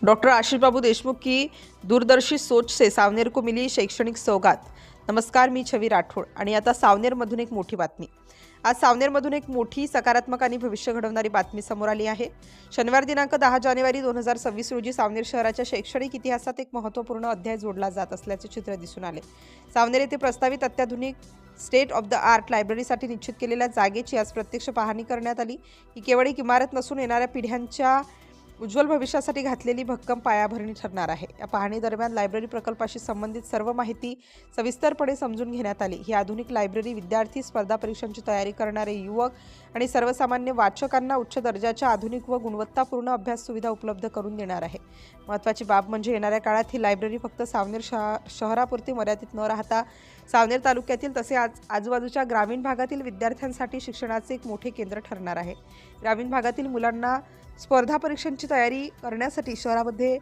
Doctor Ashish बाबू देशमुख की दूरदर्शी सोच से सावनेर को मिली शैक्षणिक सौगात। नमस्कार, मी छवी राठोड आणि आता सावनेरमधून एक मोठी बातमी। आज सावनेरमधून एक मोठी सकारात्मक आणि भविष्य घडवणारी बातमी समोर आली आहे। शनिवार दिनांक 10 जानेवारी 2026 रोजी सावनेर शहराच्या शैक्षणिक इतिहासात एक महत्त्वपूर्ण अध्याय जोडला जात असल्याचे चित्र दिसून आले। सावनेर येथे प्रस्तावित अत्याधुनिक स्टेट ऑफ द आर्ट लायब्ररीसाठी निश्चित केलेल्या जागेची आज प्रत्यक्ष पाहणी करण्यात आली। ही केवळ एक इमारत नसून येणाऱ्या पिढ्यांच्या उज्ज्वल भविष्यासाठी घातलेली भक्कम पायाभरणी ठरणार आहे। या पाहणी दरम्यान लायब्ररी प्रकल्पाशी संबंधित सर्व माहिती सविस्तरपणे समजून घेण्यात आली। ही आधुनिक लायब्ररी विद्यार्थी, स्पर्धा परीक्षांची तयारी करणारे युवक आणि सर्वसामान्य वाचकांना उच्च दर्जाच्या आधुनिक व गुणवत्तापूर्ण अभ्यास सुविधा उपलब्ध करून देणार आहे। महत्त्वाची बाब म्हणजे येणाऱ्या काळात ही लायब्ररी फक्त सावनेर शहरापुरती मर्यादित न राहता सावनेर तालुक्यातील तसेच आजूबाजूच्या ग्रामीण भागातील विद्यार्थ्यांसाठी शिक्षणाचे एक मोठे केंद्र ठरणार आहे। ग्रामीण भागातील मुलांना स्पर्धा परीक्षांची तयारी करण्यासाठी शहरामध्ये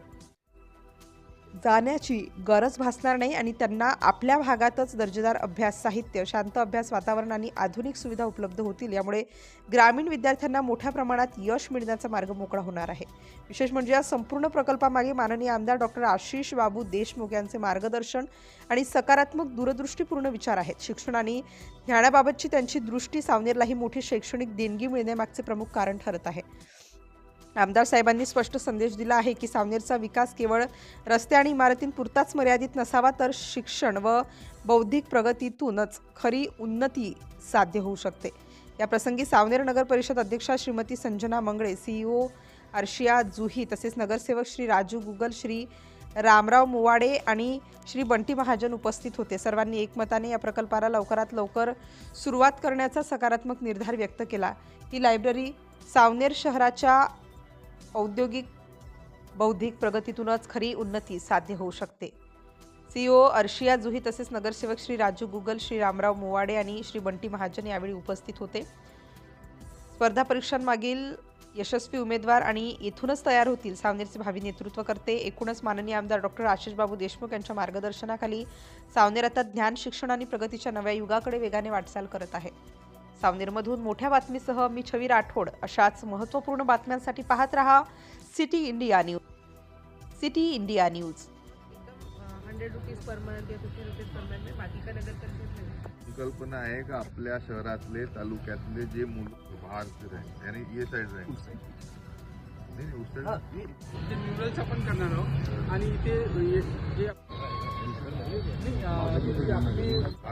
जाण्याची गरज भासणार नाही आणि त्यांना आपल्या भागातच दर्जेदार अभ्यास साहित्य, शांत अभ्यास वातावरण आणि आधुनिक सुविधा उपलब्ध होतील। यामुळे ग्रामीण विद्यार्थ्यांना मोठ्या प्रमाणात यश मिळण्याचा मार्ग मोकळा होणार आहे। विशेष म्हणजे या संपूर्ण प्रकल्पामागे माननीय आमदार डॉक्टर आशीष बाबू देशमुख यांचे मार्गदर्शन आणि सकारात्मक दूरदृष्टीपूर्ण विचार आहेत। शिक्षण आणि ज्ञानाबाबतची त्यांची दृष्टी सावनेरलाही मोठी शैक्षणिक देणगी मिळण्यामागचे प्रमुख कारण ठरत आहे। आमदार साहेबांनी स्पष्ट संदेश दिला आहे की सावनेरचा विकास केवळ रस्ते आणि इमारतींपुरताच मर्यादित नसावा, तर शिक्षण व बौद्धिक प्रगतीतूनच खरी उन्नती साध्य होऊ शकते। या प्रसंगी सावनेर नगर परिषद अध्यक्षा श्रीमती संजना मंगळे, सीईओ अर्शिया जुही तसेच नगरसेवक श्री राजू गुगल, श्री रामराव मुवाडे आणि श्री बंटी महाजन उपस्थित होते। सर्वांनी एकमताने या प्रकल्पाला लवकरात लवकर सुरुवात करण्याचा सकारात्मक निर्धार व्यक्त केला। ही लायब्ररी सावनेर शहराच्या औद्योगिक बौद्धिक प्रगतीतूनच खरी उन्नती साध्य होऊ शकते। सीईओ अर्शिया जुही तसेच नगरसेवक श्री राजू गुगल, श्री रामराव मुवाडे आणि श्री बंटी महाजन यावेळी उपस्थित होते। स्पर्धा परीक्षांमागील यशस्वी उमेदवार आणि येथूनच तयार होतील सावनेरचे भावी नेतृत्व करते। एकूणच माननीय आमदार डॉक्टर आशीष बाबू देशमुख यांच्या मार्गदर्शनाखाली सावनेर आता ज्ञान, शिक्षण आणि प्रगतीच्या नव्या युगाकडे वेगाने वाटचाल करत आहे। सावनेरमधून मोठ्या बातमीसह मी छवी राठोड। अशाच महत्त्वपूर्ण बातम्यांसाठी पाहत रहा city India news. 100 rupees per month या 50 रुपीज पर मंथ में बाकी का नगर परिषद में कल्पना आहे का आपल्या शहरातले तालुक्यातले जे मुलं बाहेर से राहील यानी ये साइड राहील नाही उस साइड ते म्युरल्स आपण करणार आहोत आणि इथे जे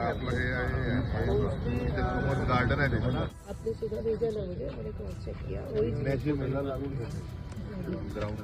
आपलं हे आहे इथे समोर गार्डन आहे त्याच्यात आपले सुद्धा भेजायला म्हणजे क्रॉस चेक किया नॅचरल ग्राउंड